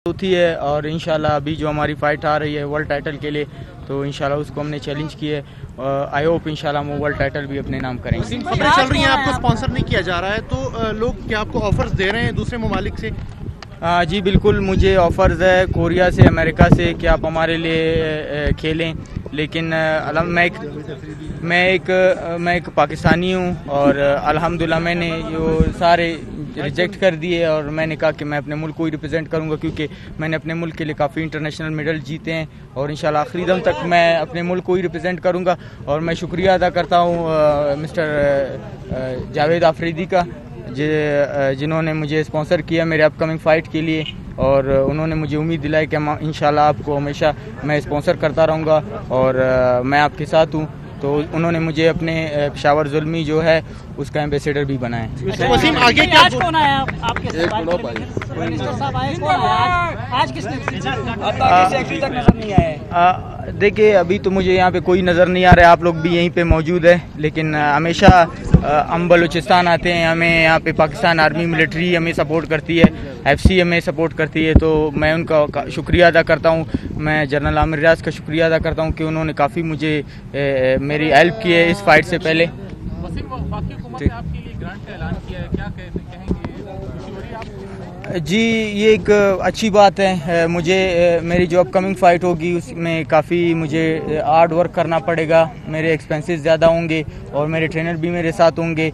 होती है और इंशाल्लाह अभी जो हमारी फ़ाइट आ रही है वर्ल्ड टाइटल के लिए, तो इंशाल्लाह उसको हमने चैलेंज किया है। आई होप इंशाल्लाह हम वर्ल्ड टाइटल भी अपने नाम करेंगे। खबरें चल रही हैं आपको स्पॉन्सर नहीं किया जा रहा है, तो लोग क्या आपको ऑफर्स दे रहे हैं दूसरे ममालिक से? जी बिल्कुल, मुझे ऑफ़र्स है कोरिया से, अमेरिका से कि आप हमारे लिए खेलें, लेकिन मैं एक पाकिस्तानी हूँ और अल्हम्दुलिल्लाह मैंने जो सारे रिजेक्ट कर दिए और मैंने कहा कि मैं अपने मुल्क को ही रिप्रेजेंट करूँगा, क्योंकि मैंने अपने मुल्क के लिए काफ़ी इंटरनेशनल मेडल जीते हैं और इंशाल्लाह आखिरी दम तक मैं अपने मुल्क को ही रिप्रेजेंट करूँगा। और मैं शुक्रिया अदा करता हूँ मिस्टर जावेद आफरीदी का, जिन्होंने मुझे स्पॉन्सर किया मेरे अपकमिंग फ़ाइट के लिए, और उन्होंने मुझे उम्मीद दिलाई कि इंशाल्लाह आपको हमेशा मैं स्पॉन्सर करता रहूँगा और मैं आपके साथ हूँ। तो उन्होंने मुझे अपने पेशावर ज़ुल्मी जो है उसका एम्बेसडर भी बनाया है। वसीम, आगे क्या कौन आया आपके मिनिस्टर साहब आए, कौन आया आज? किसने तक नजर नहीं आए? देखिए अभी तो मुझे यहाँ पे कोई नज़र नहीं आ रहा है, आप लोग भी यहीं पे मौजूद है, लेकिन हमेशा हम बलूचिस्तान आते हैं, हमें यहाँ पे पाकिस्तान आर्मी मिलिट्री हमें सपोर्ट करती है, FC हमें सपोर्ट करती है, तो मैं उनका शुक्रिया अदा करता हूँ। मैं जनरल आमिर रियाज का शुक्रिया अदा करता हूँ कि उन्होंने काफ़ी मुझे मेरी हेल्प की है इस फाइट से पहले। जी ये एक अच्छी बात है, मुझे मेरी जो अपकमिंग फ़ाइट होगी उसमें काफ़ी मुझे हार्ड वर्क करना पड़ेगा, मेरे एक्सपेंसेस ज़्यादा होंगे और मेरे ट्रेनर भी मेरे साथ होंगे।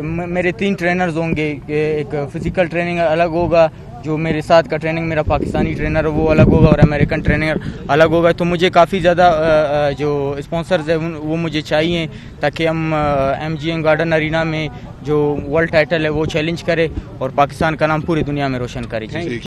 मेरे 3 ट्रेनर्स होंगे, एक फ़िज़िकल ट्रेनिंग अलग होगा, जो मेरे साथ का ट्रेनिंग मेरा पाकिस्तानी ट्रेनर है वो अलग होगा और अमेरिकन ट्रेनर अलग होगा। तो मुझे काफ़ी ज़्यादा जो स्पॉन्सर्स है वो मुझे चाहिए, ताकि हम MGM गार्डन अरीना में जो वर्ल्ड टाइटल है वो चैलेंज करें और पाकिस्तान का नाम पूरी दुनिया में रोशन करें।